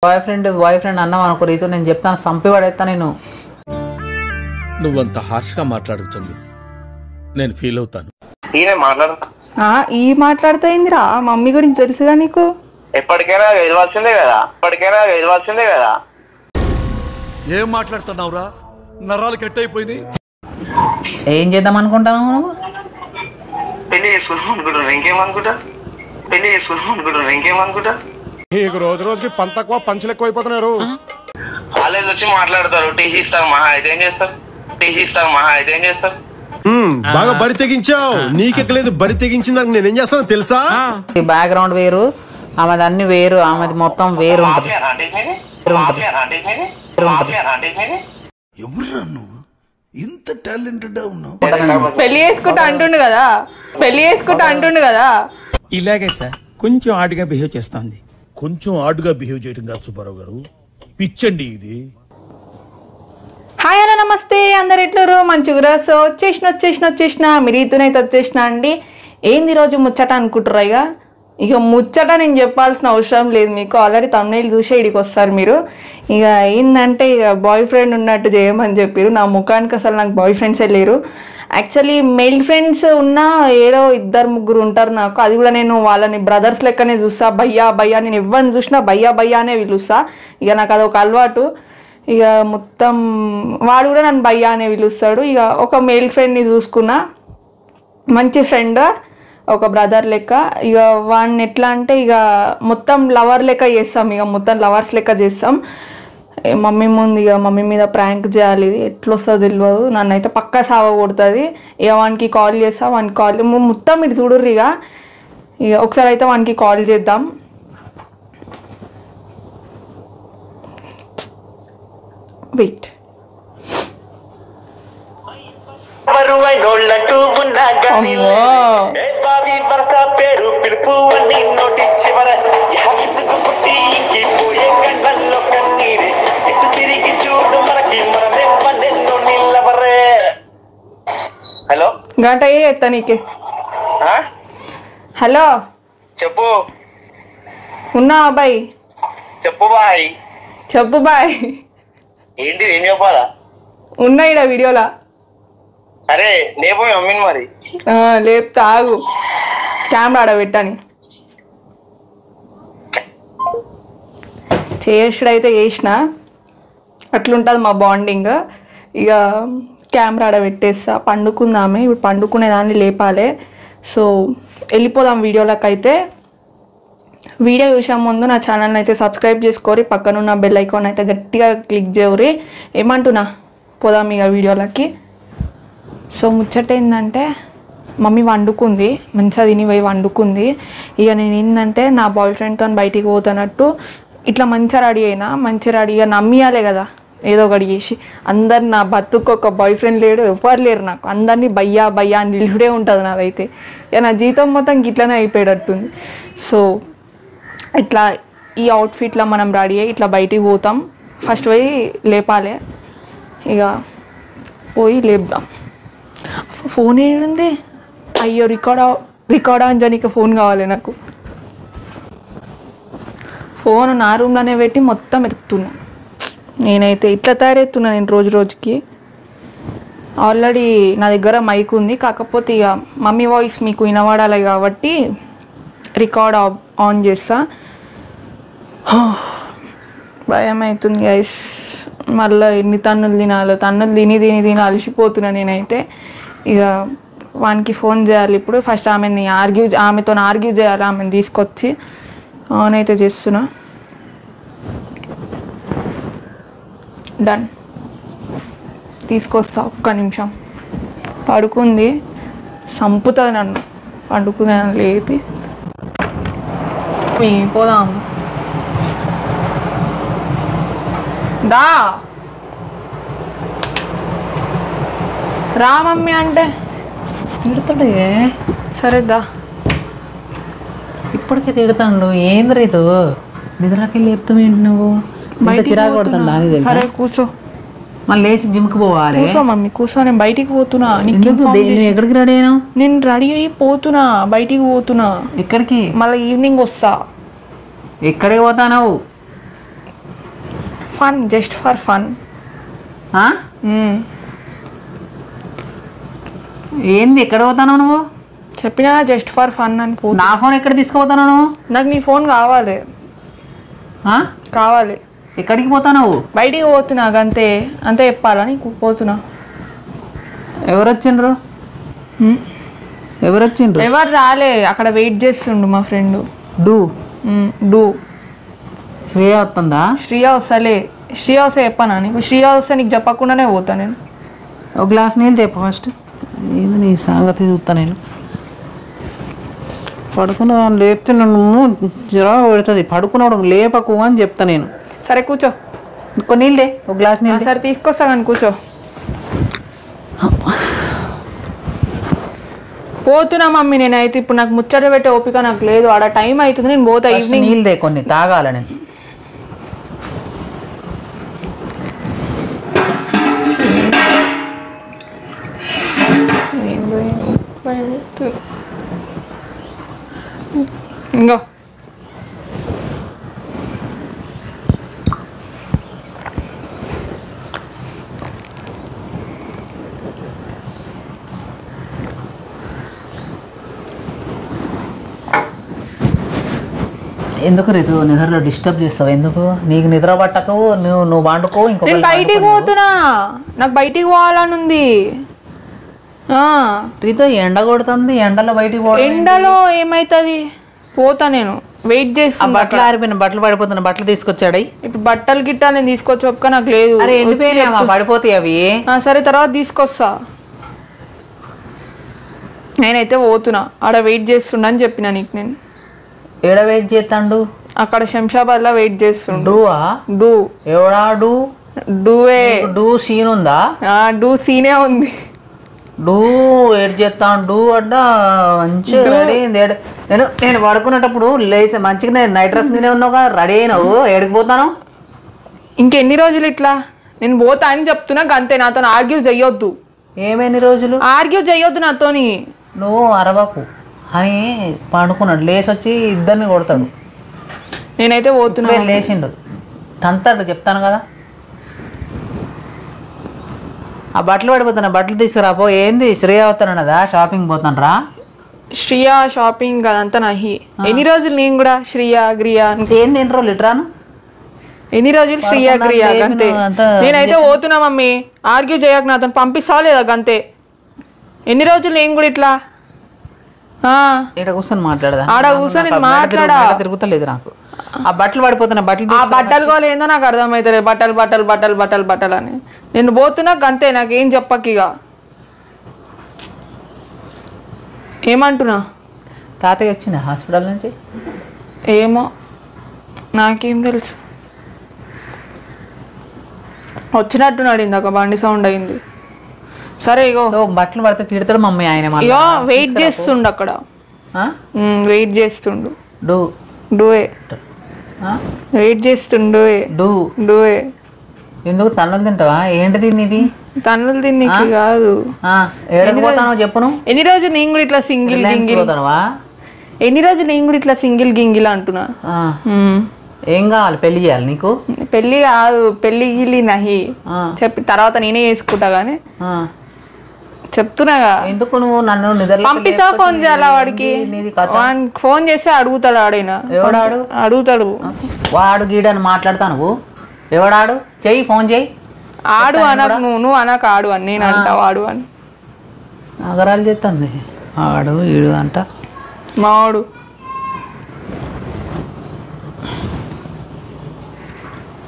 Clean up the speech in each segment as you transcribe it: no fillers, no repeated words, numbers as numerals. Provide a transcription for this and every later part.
Boy friend అన్నావు అనుకో రీతు, నేను చెప్తాను సంపి పడేస్తా నేను. నువ్వంత హార్ష్గా మాట్లాడుతుంది నేను ఫీల్ అవుతాను. ఈ మాట్లాడుతాయిందిరా మమ్మీ గురించి తెలుసుగా నీకు. ఎప్పటికైనా గెలవాల్సిందే కదా. ఏం మాట్లాడుతున్నావురా? నరాలు కట్ అయిపోయింది. ఏం చేద్దాం అనుకుంటాను నువ్వు? పెళ్లి చేసుకుందాం అనుకుంటా. నీకు రోజు రోజుకి పని తక్కువ పంచులు ఎక్కువ అయిపోతున్నారు. కాలేజ్ వచ్చి మాట్లాడతారు, టీసీ ఇస్తారు, మహా అయితే ఏం చేస్తారు. బాగా బరి తెగించావు. నీకెక్కలేదు బరి తెగించింది నేనేం చేస్తానో తెలుసా? బ్యాక్గ్రౌండ్ వేరు, ఆమెది అన్ని వేరు, ఆమెది మొత్తం వేరు ఉంటుంది. ఎవరురా నువ్వు ఇంత టాలెంటెడ్ ఉన్నావు? పెళ్లి చేసుకుంటా అంటుండు కదా. ఇలాగే సార్ కొంచెం ఆడుగా బిహేవ్ చేస్తోంది. కొంచెం ఆడుగా బిహేవ్ చేయడం కాదు సుబ్బారావు గారు, పిచ్చండి ఇది. హాయ్ అన్న, నమస్తే. అందరు ఎట్లరు? మంచిగా. సో వచ్చేసిన మీరు ఈతనైతే వచ్చేసిన అండి. ఏంది ఈరోజు ముచ్చట అనుకుంటారా? ఇక ముచ్చట నేను చెప్పాల్సిన అవసరం లేదు, మీకు ఆల్రెడీ తమ్నైల్ చూసే ఇడికి వస్తారు మీరు. ఇక ఏంటంటే ఇక బాయ్ ఫ్రెండ్ ఉన్నట్టు చేయమని చెప్పారు. నా ముఖానికి అసలు నాకు బాయ్ ఫ్రెండ్సే లేరు. యాక్చువల్లీ మెయిల్ ఫ్రెండ్స్ ఉన్న ఏడో 2-3 ఉంటారు నాకు. అది కూడా నేను వాళ్ళని బ్రదర్స్ లెక్కనే చూస్తా. భయ్యా నేను ఎవరిని చూసినా భయ్యా అనే పిలుస్తా. ఇక నాకు అదొక అలవాటు. ఇక మొత్తం వాడు కూడా నన్ను భయ్యా అనే పిలుస్తాడు. ఇక ఒక మెయిల్ ఫ్రెండ్ని చూసుకున్నా, మంచి ఫ్రెండ్, ఒక బ్రదర్ లెక్క. ఇక వాడిని ఎట్లా అంటే ఇక మొత్తం లవర్ లెక్క చేస్తాం, ఇక మొత్తం లవర్స్ లెక్క చేస్తాం. మమ్మీ ముందు ఇక మమ్మీ మీద ప్రాంక్ చేయాలి. ఇది ఎట్లా వస్తుందో తెలియదు, నన్ను అయితే పక్కా సావ కొడుతుంది. ఇక వానికి కాల్ చేస్తా, వానికి కాల్ మొత్తం ఇటు చూడుర్రు. ఇక ఒకసారి అయితే వానికి కాల్ చేద్దాం. వెయిట్. హలో గంట ఎత్తా నీకే. హలో చెప్పు. ఉన్నా అబ్బాయి? చెప్పు బాయ్. ఏంటి ఏం చెప్పాలా? ఉన్నా ఇడ వీడియోలా. అరే లేపో మమ్మీని మరి. లేపుతా, ఆగు. కెమెరా ఆడ పెట్టని. చేసుడైతే చేసిన, అట్లుంటుంది మా బాండింగ్. ఇక కెమెరా ఆడ పెట్టేస్తా. పండుకుందామే, ఇప్పుడు పండుకునేదాన్ని లేపాలి. సో వెళ్ళిపోదాం వీడియోలోకి. అయితే వీడియో చూసే ముందు నా ఛానల్ని అయితే సబ్స్క్రైబ్ చేసుకోరి, పక్కనున్న బెల్ ఐకాన్ అయితే గట్టిగా క్లిక్ చేయరి. ఏమంటున్నా, పోదాం ఇక వీడియోలకి. సో ముచ్చట ఏంటంటే మమ్మీ వండుకుంది, మంచిగా తిని పోయి వండుకుంది. ఇక నేను ఏంటంటే నా బాయ్ ఫ్రెండ్తో బయటికి పోతున్నట్టు ఇట్లా మంచిగా రెడీ అయినా, మంచిగా రెడీగా నమ్మియాలే కదా ఏదో ఒకటి చేసి. అందరు నా బతుకు ఒక బాయ్ ఫ్రెండ్ లేడు, ఎవరు లేరు నాకు. అందరినీ భయ్యా అని నిలుడే ఉంటుంది నాదైతే. ఇక నా జీతం మొత్తం గిట్లనే అయిపోయేటట్టుంది. సో ఇట్లా ఈ అవుట్ఫిట్లో మనం రెడీ అయ్యి ఇట్లా బయటికి పోతాం. ఫస్ట్ పోయి లేపాలి. ఇక పోయి లేపుదాం. ఫోన్ ఏడుంది? అయ్యో రికార్డ్ ఆన్ చేయడానికి ఫోన్ కావాలి నాకు. ఫోన్ నా రూమ్లోనే పెట్టి మొత్తం ఎతుకుతున్నా. నేనైతే ఇట్లా తయారవుతున్నా నేను రోజు రోజుకి. ఆల్రెడీ నా దగ్గర మైక్ ఉంది, కాకపోతే ఇక మమ్మీ వాయిస్ మీకు వినబడాలి కాబట్టి రికార్డ్ ఆన్ చేస్తా. భయం అవుతుంది గైస్. మళ్ళీ ఎన్ని తన్నులు తిని అలసిపోతున్నా నేనైతే. ఇక వానికి ఫోన్ చేయాలి ఇప్పుడు. ఫస్ట్ ఆమెతో ఆర్గ్యూ చేయాలి, ఆమెను తీసుకొచ్చి. ఆన్ అయితే చేస్తున్నా. డన్. తీసుకొస్తా, ఒక్క నిమిషం. పడుకుంది, సంపుతుంది నన్ను. పండుకుంది లేపి పోదాం. దా రా మమ్మీ అంటే తిడతాడే. సరే దా. ఇప్పటికే తిడతాడు. ఏంది రీతు, నిద్రకి లేపుతావేంటి నువ్వు? చిరాకు పడుతుందా? సరే కూర్చో. మళ్ళీ లేచి జిమ్కి పోవాలి. కూర్చో మమ్మీ, కూర్చో. నేను బయటికి పోతున్నా. ఎక్కడికి రెడీ అయినావు? నేను రెడీ అయ్యి పోతున్నా, బయటికి పోతున్నా. ఎక్కడికి? మళ్ళీ ఈవినింగ్ వస్తా. ఎక్కడికి పోతావు? Fun, just for fun. ఏంది ఎక్కడ పోతాను నువ్వు? చెప్పినా జస్ట్ ఫర్ ఫన్ అని. నా ఫోన్ ఎక్కడ తీసుకుపోతాను నువ్వు? నాకు నీ ఫోన్ కావాలి. కావాలి. ఎక్కడికి పోతావు? బయటికి పోతున్నా, అంతే అంతే చెప్పాలా నీకు? పోతున్నా. ఎవరు వచ్చిండ్రు? ఎవరు రాలే, అక్కడ వెయిట్ చేస్తుండు మా ఫ్రెండ్. డూ శ్రేయ వస్తుందా? శ్రేయ వస్తలే. శ్రేయ వస్తే చెప్పానా నీకు? శ్రేయ వస్తే నీకు చెప్పకుండానే పోతా నేను. ఒక గ్లాస్ నీళ్ళు తెప్ప ఫస్ట్. ఏంది నీ సంగతి చూస్తా నేను. పడుకున్న లేపితే నన్ను జ్వర పెడుతుంది. పడుకున్నాడు లేపకు అని చెప్తా నేను. సరే కూర్చో. ఇంకో నీళ్ళే, ఒక గ్లాస్ నీళ్ళు. సరే తీసుకొస్తా కానీ కూర్చో. పోతున్నా మమ్మీ నేనైతే. ఇప్పుడు నాకు ముచ్చట పెట్టే ఓపిక నాకు లేదు. ఆడ టైం అవుతుంది, నేను పోతా. ఈవినింగ్ నీళ్ళే కొన్ని తాగాల నేను. ఇంకో ఎందుకు రీతు నిద్రలో డిస్టర్బ్ చేస్తావు? ఎందుకు? నీకు నిద్ర పట్టకు, నువ్వు వండుకో. ఇంకో నేను బయటికి పోతున్నా, నాకు బయటికి పోవాలని ఉంది. రీతు ఎండ కొడుతుంది, ఎండలో బయటికి పో. ఎండలో ఏమైతుంది? పోతా నేను. వెయిట్ చేస్తా. బట్టలు ఆరిపోయిన బట్టలు పడిపోతున్నా, బట్టలు తీసుకొచ్చాడు. ఇప్పుడు బట్టలు గిట్టా నేను తీసుకొచ్చి ఒక్క నాకు లేదు. అరే ఎండిపోయినా పడిపోతాయి అవి. సరే తర్వాత తీసుకొస్తా. నేనైతే పోతున్నా, ఆడ వెయిట్ చేస్తుండని చెప్పిన నీకు నేను. ఏడ వెయిట్ చేస్తాడు? అక్కడ శంషాబాద్ లో వెయిట్ చేస్తుండు. డూ ఎవడా? డూవే. డూ సీన్ ఉందా? డూ సీనే ఉంది. డూ ఏడు చేస్తాను. డూ అంట మంచిగా రెడీ అయింది. నేను పడుకునేటప్పుడు లేచి మంచిగా నేను నైట్ డ్రెస్ మీదే ఉన్నావుగా, రెడీ అయినావు. ఏడికి పోతాను? ఇంకెన్ని రోజులు ఇట్లా? నేను పోతా అని చెప్తున్నా అంతే. నాతో ఆర్గ్యూ చెయ్యొద్దు. ఏమైనా రోజులు ఆర్గ్యూ చెయ్యొద్దు నాతోని. నువ్వు అరవకు అని పండుకున్నాడు. లేచి వచ్చి ఇద్దరిని కొడతాడు. నేనైతే పోతున్నా. లేచిండు తంతాడు, చెప్తాను కదా. ఆ బట్టలు పడిపోతున్నా, బట్టలు తీసుకురాపో. ఏంది శ్రేయ అవుతానదా? షాపింగ్ పోతాను రా. శ్రీయ షాపింగ్ అదంతా నాహి. ఎన్ని రోజులు నేను కూడా శ్రీయ గ్రియా ఏంది? ఎన్ని రోజులు ఇట్రాను? ఎన్ని రోజులు శ్రీయ గ్రియా అంతే. నేనైతే పోతున్నా మమ్మీ. ఆర్గ్యూ చేయక నాతో పంపిస్తా లేదా గంతే. ఎన్ని రోజులు నేను కూడా ఇట్లా ఇక్కడ కూర్చొని మాట్లాడదా? ఆడ కూర్చొని మాట్లాడా తిరుగుతలేదు నాకు. ఆ బట్టలు పడిపోతున్నా, బట్టలు ఆ బట్టలు కూడా ఏందో నాకు అర్థమవుతలేదు. బట్టలు బట్టలు బట్టలు బట్టలు బట్టలు అని నేను పోతున్నా అంతే. నాకేం చెప్పక ఇక. ఏమంటున్నా? తాతయ్య వచ్చిన హాస్పిటల్ నుంచి? ఏమో నాకేం తెలుసు. వచ్చినట్టున్నాడు, ఇందాక బండి సౌండ్ అయింది. సరే ఇగో బట్టలు పడితే తిడతాడు మమ్మీ. ఆయన ఇగో వెయిట్ చేస్తుండు అక్కడ. వెయిట్ చేస్తుండు. డూఏ వెయిట్ చేస్తుండు. డూఏ ఎందుకు తన్నులు తింటావా? ఏంటిది ఇది? తన్నులు తిన్నీకి కాదు. ఏడిపోతానో చెప్పును. ఎన్ని రోజులు నేను కూడా ఇట్లా సింగిల్ గింగిల్? ఎన్ని రోజులు నేను కూడా ఇట్లా సింగిల్ గింగిల్ అంటున్నా. ఏం కావాలి? పెళ్లి చేయాలి నీకు? పెళ్లి కాదు, పెళ్లి గిల్లి నహి చెప్పి తర్వాత నేనే చేసుకుంటా గానీ చెప్తున్నాగా. ఎందుకు నువ్వు నన్ను నిద్ర పంపిస్తా? ఫోన్ చేయాలా వాడికి? ఫోన్ చేస్తే అడుగుతాడు. ఆడైనా అడుగుతాడు. వాడు గీడని మాట్లాడతా. నువ్వు ఎవడాడు? చెయ్యి, ఫోన్ చెయ్యి. ఆడు అనకు, నువ్వు అనకు ఆడు అని. నేను అంటా వాడు అని. నగరాలు చేస్తుంది. ఆడు ఈడు అంట మావాడు.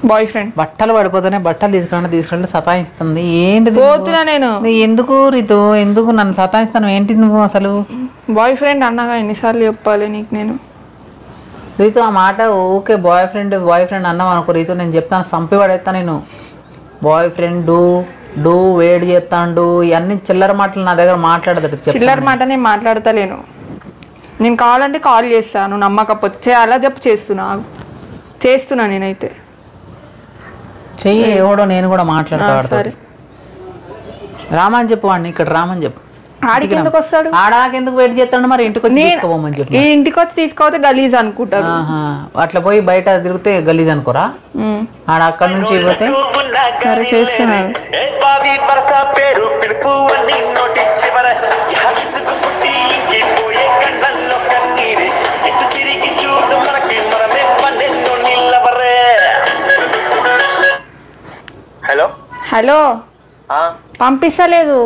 Boy friend. బట్టలు పడిపోతానే బట్టలు తీసుకురండి సతాయిస్తుంది. ఏంటిది? పోతున్నా నేను. ఎందుకు రీతు? ఎందుకు నన్ను సతాయిస్తాను? ఏంటి నువ్వు అసలు? బాయ్ ఫ్రెండ్ అన్నాగా ఎన్నిసార్లు చెప్పాలి నీకు నేను? రీతు ఆ మాట ఓకే. బాయ్ ఫ్రెండ్ అన్నావు అనుకో రీతు, నేను చెప్తాను, సంపి పడేస్తా నేను. బాయ్ ఫ్రెండ్ డూ వేడి చేస్తాడు, ఇవన్నీ చిల్లర మాటలు నా దగ్గర మాట్లాడదు. చిల్లర మాట నేను మాట్లాడతలేను. నేను కావాలంటే కాల్ చేస్తాను. నమ్మకపోతే అలా చెప్పి చేస్తున్నా నేనైతే. చెయ్యి ఎవడో, నేను కూడా మాట్లాడతా. రామని చెప్పు వాడిని, ఇక్కడ రామని చెప్పు. ఆడికి ఎందుకు వస్తాడు? ఆడాకెందుకు వెయిట్ చేస్తాడు? మరి ఇంటికి వచ్చి తీసుకోమని చెప్పి ఈ ఇంటికి వచ్చి తీసుకోతే గలీజ్ అనుకుంటాడు. అట్లా పోయి బయట తిరిగితే గలీజ్ అనుకోరా? ఆడ అక్కడ నుంచి పోతే సరే చేస్తున్నాడు. హలో హలో పంపిస్తలేదు.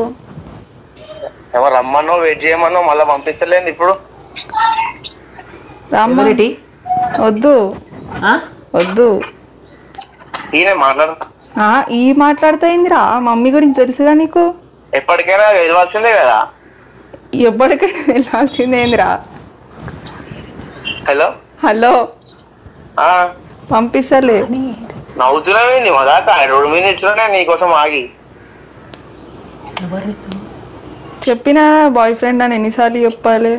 ఎవరు రమ్మనో వెయిట్ చేయమనో మళ్ళీ పంపిస్తలేదు ఇప్పుడు. రమ్మని వద్దు వద్దు. ఈయన మాట్లాడతా ఈ మాట్లాడుతాయిందిరా? మమ్మీ గురించి తెలుసుగా నీకు? ఎప్పటికైనా వెళ్ళాల్సిందే కదా. ఎప్పటికైనా వెళ్ళాల్సిందేందిరా? Hello hello పంపిస్తలే. నవ్వుతున్నావేంది మదాకా? 2 మినిట్స్లోనే నీకోసం ఆగి చెప్పిన బాయ్ ఫ్రెండ్ అని ఎన్నిసార్లు చెప్పాలి?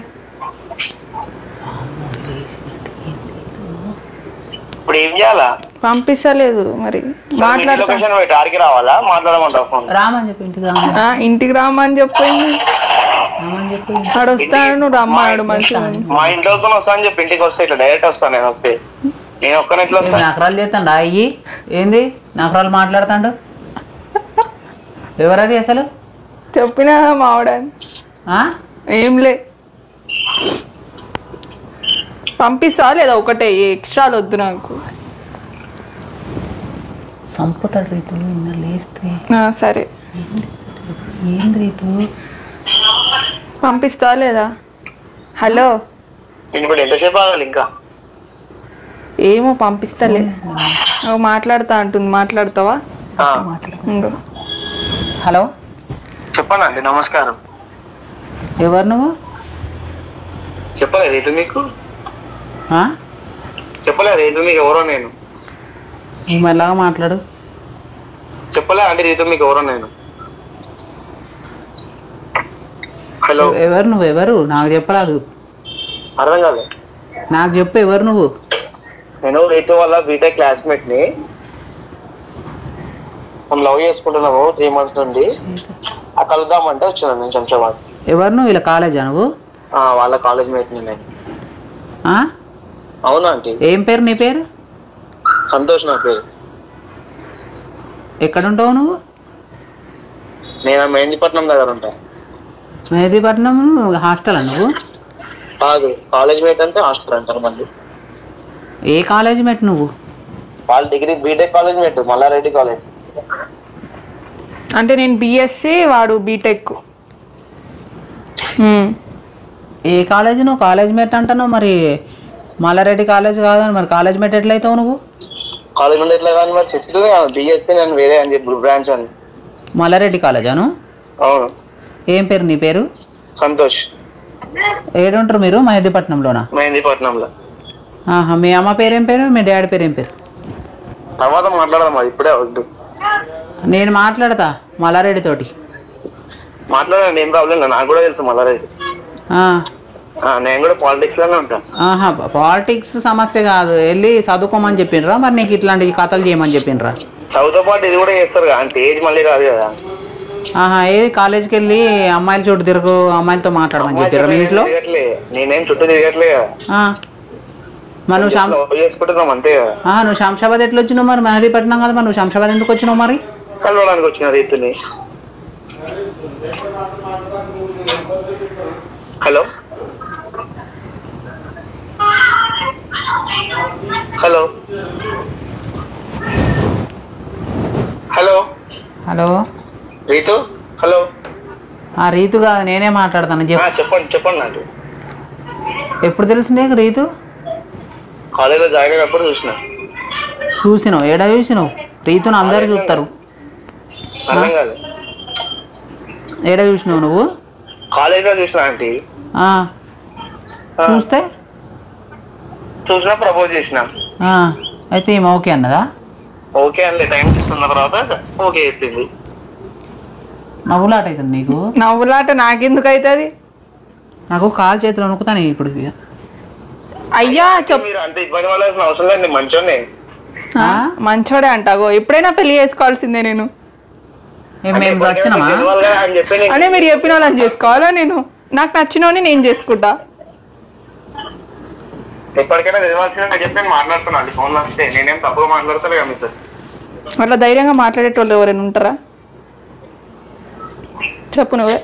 ఇప్పుడు ఏం చేయాలా? పంపిస్తలేదు మరి. మాట్లాడతా ఆడికి రావాలా? మాట్లాడమంటావు? రామని చెప్పి ఇంటికి రామని చెప్పింది. ఆడు వస్తాను, నువ్వు రమ్మన్నాడు. మంచిగా మా ఇంట్లోతో వస్తా అని చెప్పి ఇంటికి వస్తే ఇట్లా డైరెక్ట్ వస్తాను. నేను వస్తే నేను ఒక్కనే ఇట్లా వస్తాను. నకరాలు చేస్తాడు అయ్యి. ఏంది నకరాలు మాట్లాడుతాడు? ఎవరది అసలు? చెప్పినా మావడాని ఏంలే. పంపిస్తా లేదా? ఒకటే ఎక్స్ట్రాలు వద్దు నాకు. సంపుతాడు రీతు నిన్న లేస్తే. సరే ఏంది రీతు? పంపిస్తా లేదా? హలో ఇప్పుడు ఎంతసేపు ఆగాలి ఇంకా? ఏమో పంపిస్తలే. మాట్లాడతా అంటుంది. మాట్లాడతావా? హలో చెప్పండి. నమస్కారం. ఎవరు నువ్వు? చెప్పలే రీతు మీకు? చెప్పలే రీతు మీకు ఎవరో నేను? మెల్లగా మాట్లాడు. చెప్పలే అంటే రీతు మీకు ఎవరో నేను? హలో ఎవరు నువ్వు? ఎవరు? నాకు చెప్పరాదు. అర్థం కాలే. నాకు చెప్పు ఎవరు నువ్వు? నేను రీతు వాళ్ళ బీటెక్ క్లాస్మేట్ ని. మనం లవ్ చేసుకుంటున్నాము 3 months నుండి. కలుద్దామంటే వచ్చినాను నేను శంషాబాద్. ఎవరు నువ్వు? ఇలా కాలేజా నువ్వు? వాళ్ళ కాలేజ్ మేట్ నేను. అవునా ఆంటీ? ఏం పేరు నీ పేరు? సంతోష్ నా పేరు. ఎక్కడుంటావు నువ్వు? నేను మెహందీపట్నం దగ్గర ఉంటా. మెహందీపట్నం హాస్టల్ నువ్వు? కాదు, కాలేజ్ మేట్ అంటే హాస్టల్ అంటారు మళ్ళీ. ఏ కాలేజ్ మేట్ నువ్వు? వాళ్ళ degree BTech college mate, Malla Reddy college. అంటే నేను బిఎస్సి, వాడు బీటెక్. ఏ కాలేజ్ నువ్వు? కాలేజ్ మేట్ అంటాను మరి. మల్లారెడ్డి కాలేజ్ కాదని మరి కాలేజ్ మేట్ ఎట్లయితావు నువ్వు? కాలేజ్ మేట్ ఎట్లా కానీ మరి చెప్తుంది బిఎస్సి నేను వేరే అని చెప్పి బ్రాంచ్ అని. మల్లారెడ్డి కాలేజాను? అవును. ఏం పేరు నీ పేరు? సంతోష్. ఏడుంటారు మీరు? మెహందీపట్నంలోనా? మెహందీపట్నంలో. మీ అమ్మ పేరేం పేరు? మీ డాడీ పేరు ఏం పేరు? తర్వాత మాట్లాడదాం, అది ఇప్పుడే వద్దు. నేను మాట్లాడతా మల్లారెడ్డి తోటి. మాట్లాడండి, ఏం ప్రాబ్లం లేదు. నాకు కూడా తెలుసు మల్లారెడ్డి. నేను కూడా పాలిటిక్స్ లోనే ఉంటాను. పాలిటిక్స్ సమస్య కాదు, వెళ్ళి చదువుకోమని చెప్పిండ్రా మరి? నీకు ఇట్లాంటి కథలు చేయమని చెప్పిండ్రా? చదువుతో పాటు ఇది కూడా చేస్తారు కదా, అంటే ఏజ్ మళ్ళీ రాదు కదా. ఏది కాలేజ్కి వెళ్ళి అమ్మాయిల చోటు తిరుగు, అమ్మాయిలతో మాట్లాడమని చెప్పారు మీ ఇంట్లో? నేనేం చుట్టూ తిరగట్లే కదా. మరి నువ్వు చేసుకుంటున్నాం అంతే కదా. నువ్వు శంషాబాద్ ఎట్లా వచ్చినావు మరి? మెహందీపట్నం కదా మరి, నువ్వు శంషాబాద్ ఎందుకు వచ్చినావు మరి? కలవడానికి వచ్చిన రీతిని. Hello hello hello hello Ritu. Hello Ritu కాదు, నేనే మాట్లాడతాను. చెప్పండి చెప్పండి. నాకు ఎప్పుడు తెలిసిందే రీతు? కాలేజీలో జాయిన్ అయినప్పుడు చూసినావు? ఏడా చూసినావు? రీతును అందరు చూస్తారు. అర్థం కాదు. ఏడా చూసినావు నువ్వు? కాలేజీలో చూసిన ఆంటీ. చూసినా ప్రపోజ్ చేసిన. అయితే ఏమో ఓకే అన్నదా? ఓకే అండి. టైం తీసుకున్న తర్వాత ఓకే చెప్పింది. నవ్వులాట అవుతుంది నీకు? నవ్వులాట నాకెందుకు అవుతుంది? నాకు కాలు చేతులు వణుకుతాను ఇప్పుడు. అయ్యా మీరు అంత ఇబ్బంది పడాల్సిన అవసరం లేదు, మంచోనే. మంచోడే అంటాగో. ఎప్పుడైనా పెళ్లి చేసుకోవాల్సిందే నేను. మేము వచ్చినామా అని చెప్పి అనే మీరు చెప్పిన వాళ్ళని చేసుకోవాలా? నేను నాకు నచ్చినోని నేను చేసుకుంటా. ఎప్పటికైనా తెలియాల్సిందని చెప్పి నేను మాట్లాడుతున్నాను ఫోన్లో అంతే. నేనేం తప్పుగా మాట్లాడతాను కదా మీతో. అట్లా ధైర్యంగా మాట్లాడేటోళ్ళు ఎవరైనా ఉంటారా? చెప్పు నువ్వే.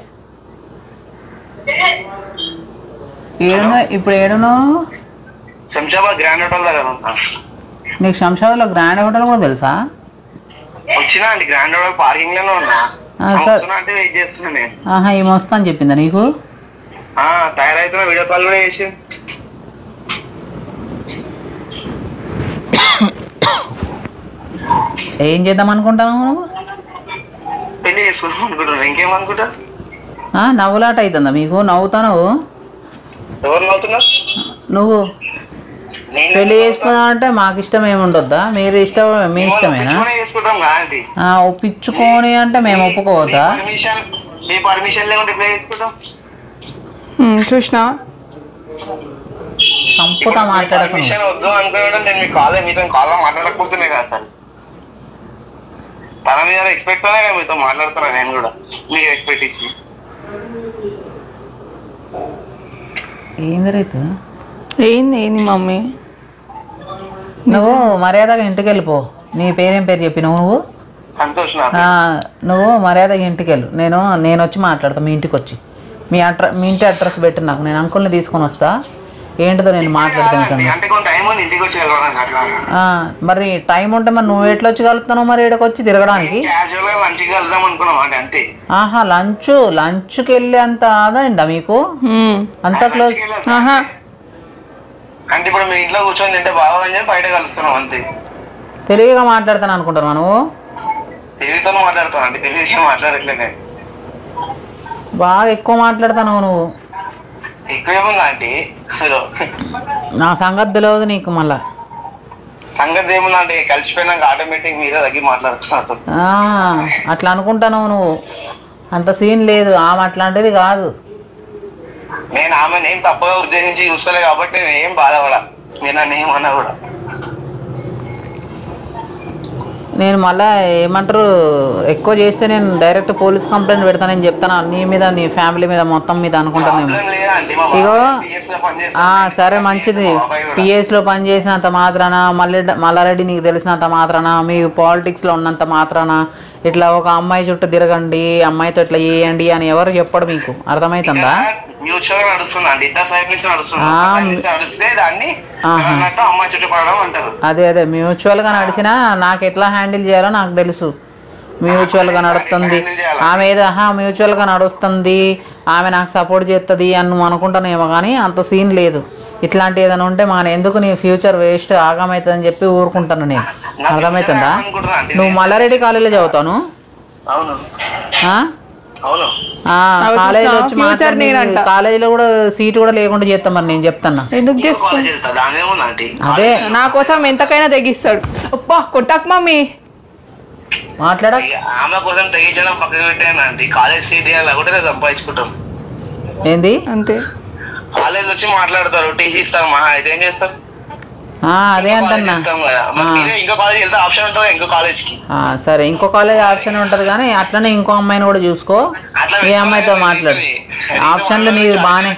ఇప్పుడు ఏడునో శంషాబాద్ గ్రాండ్ హోటల్ దగ్గర ఉంటా. నీకు శంషాబాద్లో గ్రాండ్ హోటల్ కూడా తెలుసా? వచ్చినా అండి గ్రాండ్ హోటల్ పార్కింగ్ లోనే ఉన్నా. సార్ అంటే వెయిట్ చేస్తున్నా నేను. ఏమి వస్తా అని చెప్పిందా నీకు? తయారైతున్నా, వీడియో కాల్ కూడా చేసి. ఏం చేద్దాం అనుకుంటాను నువ్వు? పెళ్లి చేసుకుందాం అనుకుంటున్నా. ఇంకేమనుకుంటా? నవ్వులాట అవుతుందా మీకు? నవ్వుతాను. ఎవరు నవ్వుతున్నా? నువ్వు పెళ్లి చేసుకుందాం అంటే మాకు ఇష్టం ఏమి ఉండొద్దా? మీరు ఇష్టం మీ ఇష్టమేనా? చేసుకుంటాం కాదండి. ఒప్పించుకొని అంటే మేము ఒప్పుకోవద్దా? మీ పర్మిషన్ లేకుంటే ఎట్లా చేసుకుంటాం? చూసినా సంపుతా మాట్లాడకు. పర్మిషన్ వద్దు అనుకోవడం నేను మీ కాల్ మీతో కాల్లో మాట్లాడకపోతున్నాయి కదా సార్. తన మీద ఎక్స్పెక్ట్ తోనే కదా మీతో మాట్లాడుతున్నా నేను కూడా. మీకు ఎక్స్పెక్ట్ ఇచ్చి ఏంది రైతు? ఏంది మమ్మీ? నువ్వు మర్యాదగా ఇంటికి వెళ్ళిపో. నీ పేరేం పేరు చెప్పినావు నువ్వు? సంతోష్. నువ్వు మర్యాదగా ఇంటికి వెళ్ళు. నేను వచ్చి మాట్లాడతా మీ ఇంటికి వచ్చి. మీ ఇంటి అడ్రస్ పెట్టి నాకు, నేను అంకుల్ని తీసుకొని వస్తా. ఏంటిదో నేను మాట్లాడతాను సార్. మరి టైం ఉంటే మరి నువ్వు ఎట్లా వచ్చి కలుగుతున్నావు మరి ఇక్కడికి వచ్చి తిరగడానికి? లంచ్కి వెళ్ళే అంత ఆదాయిందా మీకు? అంత క్లోజ్? అంటే ఇప్పుడు మీ ఇంట్లో కూర్చొని తింటే బాగోదని చెప్పి బయట కలుస్తున్నాం అంతే. తెలివిగా మాట్లాడతాను అనుకుంటున్నావు నువ్వు? తెలివితో మాట్లాడుతాను అంటే తెలివిగా మాట్లాడట్లేదు. బాగా ఎక్కువ మాట్లాడతాను నువ్వు. ఎక్కువేముందా అంటే నా సంగతి తెలియదు నీకు. మళ్ళా సంగతి ఏముందా అంటే కలిసిపోయినాక ఆటోమేటిక్ మీరే తగ్గి మాట్లాడుతున్నారు. అట్లా అనుకుంటాను నువ్వు. అంత సీన్ లేదు. ఆమె అట్లాంటిది కాదు. నేను ఆమెను ఏం తప్పుగా ఉద్దేశించి చూస్తలే కాబట్టి నేను ఏం బాధపడా. మీరు నన్ను ఏమన్నా కూడా. నేను మళ్ళీ ఏమంటారు ఎక్కువ చేస్తే నేను డైరెక్ట్ పోలీస్ కంప్లైంట్ పెడతానని చెప్తాను. నీ మీద, నీ ఫ్యామిలీ మీద, మొత్తం మీద అనుకుంటాను. ఇగో సరే మంచిది. పిఎస్లో పనిచేసినంత మాత్రాన, మల్లారెడ్డి నీకు తెలిసినంత మాత్రాన, మీకు పాలిటిక్స్లో ఉన్నంత మాత్రాన ఇట్లా ఒక అమ్మాయి చుట్టూ తిరగండి, అమ్మాయితో ఇట్లా చేయండి అని ఎవరు చెప్పడు మీకు. అర్థమవుతుందా? అదే మ్యూచువల్గా నడిచినా నాకు ఎట్లా హ్యాండిల్ చేయాలో నాకు తెలుసు. మ్యూచువల్గా నడుస్తుంది ఆమె, ఏదో మ్యూచువల్గా నడుస్తుంది ఆమె నాకు సపోర్ట్ చేస్తుంది అని నువ్వు అనుకుంటానేమో, కానీ అంత సీన్ లేదు. ఇట్లాంటి ఏదైనా ఉంటే ఎందుకు నీ ఫ్యూచర్ వేస్ట్ ఆగమవుతుంది అని చెప్పి ఊరుకుంటాను నేను. అర్థమవుతుందా? నువ్వు మల్లారెడ్డి కాలేజీలో చదువుతాను. కాలేజీలో వచ్చి కాలేజీలో కూడా సీట్ కూడా లేకుండా చేస్తాం. మరి నేను చెప్తాను ఎందుకు చేస్తాను? అదే నా కోసం ఎంతకైనా తెగిస్తాడు. కొట్టకు మమ్మీ. మాట్లాడ ఆమె కోసం తెగించడం పక్కన పెట్టానండి. కాలేజ్ సీట్ కూడా సంపాదించుకుంటాం. ఏంది అంతే. కాలేజ్ వచ్చి మాట్లాడతారు, టీసీ ఇస్తారు. మహా అయితే ఏం చేస్తారు? అదే అంటన్నా. ఇంకో కాలేజ్ వెళ్తే ఆప్షన్ ఉంటుంది ఇంకో కాలేజ్ కి. సరే ఇంకో కాలేజ్ ఆప్షన్ ఉంటది, కానీ అట్లనే ఇంకో అమ్మాయిని కూడా చూసుకో. ఏ అమ్మాయితో మాట్లాడు. ఆప్షన్లు నీకు బాగానే,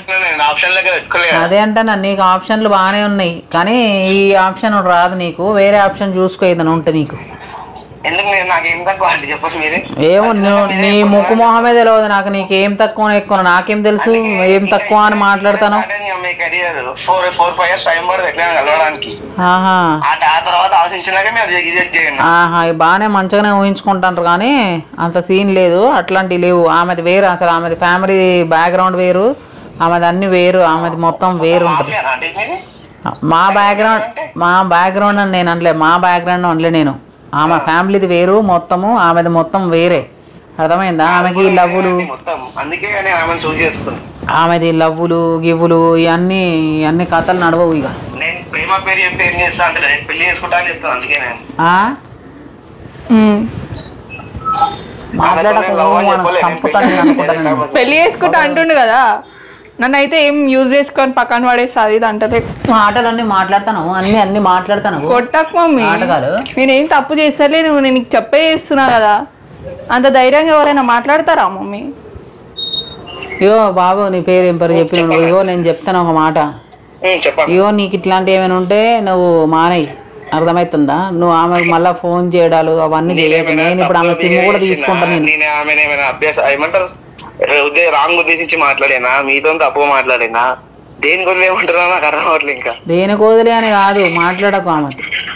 అదే అంటన్నా నీకు ఆప్షన్లు బాగానే ఉన్నాయి, కానీ ఈ ఆప్షన్ రాదు నీకు. వేరే ఆప్షన్ చూసుకో ఏదైనా ఉంటే నీకు. ఏమో నీ ముక్కు మొహమే తెలియదు నాకు. నీకేం తక్కువ ఎక్కువ నాకేం తెలుసు? ఏం తక్కువ అని మాట్లాడతాను. బాగానే మంచిగానే ఊహించుకుంటారు, కానీ అంత సీన్ లేదు. అట్లాంటివి లేవు. ఆమెది వేరు, అసలు ఆమెది ఫ్యామిలీ బ్యాక్గ్రౌండ్ వేరు, ఆమెది అన్ని వేరు, ఆమెది మొత్తం వేరు ఉంటుంది. మా బ్యాక్గ్రౌండ్ అని నేను అనలే, మా బ్యాక్గ్రౌండ్ అనలే నేను. ఆమె ఫ్యామిలీది వేరు మొత్తము, ఆమెది మొత్తం వేరే. అర్థమైందా? ఆమెకి లవ్వులు, ఆమెది లవ్వులు గివ్వులు ఇవన్నీ కథలు నడవవు. ఇక పెళ్లి చేసుకుంటా అంటుండు కదా, నన్ను అయితే ఏం యూజ్ చేసుకొని పక్కన పడేస్తుంది ఇది అంటే. మాటలన్నీ మాట్లాడతాను, అన్ని మాట్లాడతాను. కొట్టకు మమ్మీ, నేనేం తప్పు చేస్తలే. నేను చెప్పే చేస్తున్నా కదా. అంత ధైర్యంగా ఎవరైనా మాట్లాడతారా మమ్మీ? ఇగో బాబు నీ పేరు ఏం పేరు చెప్పి నువ్వు ఇగో నేను చెప్తాను ఒక మాట. చెప్పండి. ఇగో నీకు ఇట్లాంటివి ఏమైనా ఉంటే నువ్వు మానేయి, అర్థమవుతుందా? నువ్వు ఆమెకు మళ్ళీ ఫోన్ చేయడాలు అవన్నీ చేయకు. నేను ఇప్పుడు ఆమె సిమ్ కూడా తీసుకుంటాను. నేను ఆమె ఏమైనా అభ్యాసం ఏమంటారు రాంగ్ ఉద్దేశించి మాట్లాడేనా, మీతో తప్పు మాట్లాడేనా, దేని గురించి ఏమంటారా నాకు అర్థం అవ్వట్లేదు. ఇంకా దేని కోదిలే అని కాదు, మాట్లాడకు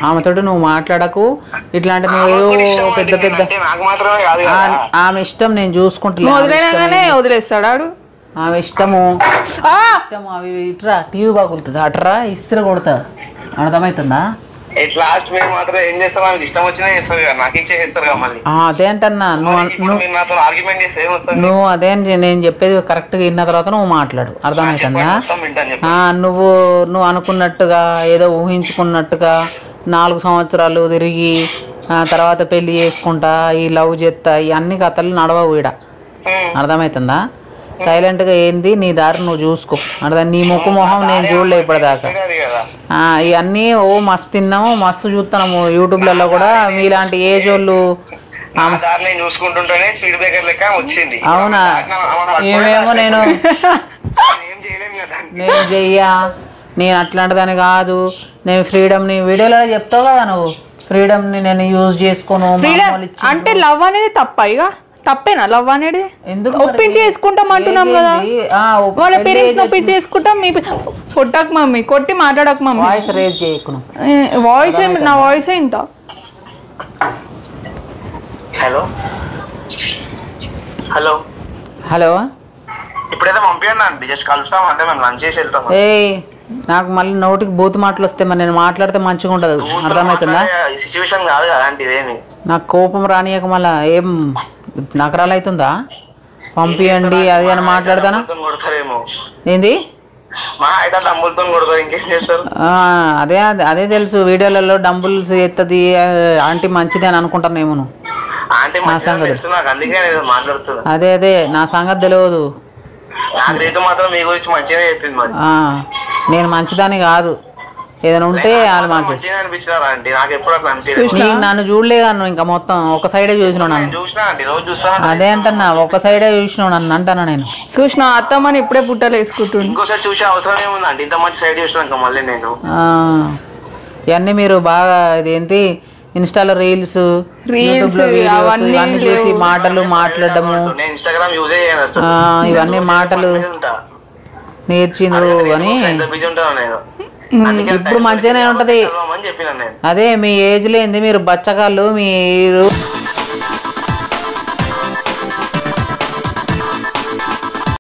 ఆమెతోటి నువ్వు మాట్లాడకు. ఇట్లాంటి నువ్వు పెద్ద పెద్ద నాకు మాత్రమే కాదు ఆమె ఇష్టం, నేను చూసుకుంటున్నా. వదిలేగానే వదిలేస్తాడు ఆడు. ఆమె ఇష్టము ఇష్టము అవి ఇట్రా టీవీ బాగుతుంది అట్రా ఇస్త్రీ కొడతా, అర్థమవుతుందా? లాస్ట్ మీరు మాత్రం ఏం చేస్తారు, నాకు ఇష్టం వచ్చినా చేస్తారు కదా, నాకు ఇచ్చే చేస్తారు కదా మళ్ళీ. అదే అంటన్నా మీరు నాతో ఆర్గ్యుమెంట్ చేస్తే ఏమొస్తుంది? నువ్వు అదే నేను చెప్పేది కరెక్ట్గా విన్న తర్వాత నువ్వు మాట్లాడు, అర్థమవుతుందా? నువ్వు అనుకున్నట్టుగా ఏదో ఊహించుకున్నట్టుగా 4 సంవత్సరాలు తిరిగి తర్వాత పెళ్లి చేసుకుంటా ఈ లవ్ చేస్తా ఇవన్నీ కథలు నడవవు ఈడ, అర్థమవుతుందా? సైలెంట్గా ఏంది నీ దారి నువ్వు చూసుకో, అర్థం? నీ ముక్కు మొహం నేను చూడలే ఇప్పటిదాకా. ఇవన్నీ మస్తు తిన్నాము, మస్తు చూస్తున్నాము యూట్యూబ్లలో కూడా. మీలాంటి ఏజ్ వాళ్ళు చూసుకుంటుంటేనే స్పీడ్ బ్రేకర్ లెక్క వచ్చింది. అవునా? ఏమేమో నేను చెయ్యా, నేను అట్లాంటిదని కాదు. నేను ఫ్రీడమ్ని వీడియోలో చెప్తావు కదా, నువ్వు ఫ్రీడమ్ని నేను యూజ్ చేసుకోను. అంటే లవ్ అనేది తప్ప, ఇక తప్పేనా లవ్ అనేది? ఎందుకు ఒప్పించి చేసుకుంటాం అంటున్నాం కదా, వాళ్ళ పేరెంట్స్ ఒప్పించి చేసుకుంటాం. మీ కొట్టకు మమ్మీ, కొట్టి మాట్లాడకు మమ్మీ. వాయిస్ రేజ్ చేయకు. వాయిస్ నా వాయిస్ ఇంత. హలో హలో హలో, ఇప్పుడైతే పంపించండి అండి, జస్ట్ కలుస్తాం అంటే మేము లంచ్ చేసి వెళ్తాం. నాకు మళ్ళీ నోటికి బూతు మాటలు వస్తే మరి నేను మాట్లాడితే మంచిగా ఉంటుంది, అర్థమవుతుందా? సిచ్యువేషన్ కాదు కదా ఇదేమి. నాకు కోపం రానియక మళ్ళా ఏం నకరాలు అవుతుందా? పంపియండి అది అని మాట్లాడతానా? కొడతారేమో. ఏంది? మా అయితే డంబుల్తో కొడతారు, ఇంకేం చేస్తారు? అదే అదే తెలుసు, వీడియోలలో డంబుల్స్ ఎత్తది ఆంటీ మంచిది అని అనుకుంటానేమో. నా సంగతి అదే అదే నా సంగతి తెలియదు. నేను మంచిదాన్ని కాదు, ఏదైనా ఉంటే వాళ్ళు మంచి. నన్ను చూడలేగా నువ్వు, ఇంకా మొత్తం ఒక సైడే చూసినావు నన్ను. అదే అంటన్నా, ఒక సైడే చూసినావు నన్ను అంటానా నేను. చూసిన అత్తమ్మని ఇప్పుడే పుట్టలు వేసుకుంటుండు. ఇంకోసారి చూసే అవసరం ఏముందండి, ఇంత మంచి సైడ్ చూసినాక మళ్ళీ నేను. ఇవన్నీ మీరు బాగా ఇదేంటి ఇన్స్టాలో రీల్స్ ఇవన్నీ చూసి మాటలు మాట్లాడము, ఇవన్నీ మాటలు నేర్చిండ్రు అని. ఇప్పుడు మంచిగానే ఉంటది. అదే మీ ఏజ్ లేంది, మీరు బచ్చగాళ్ళు మీరు.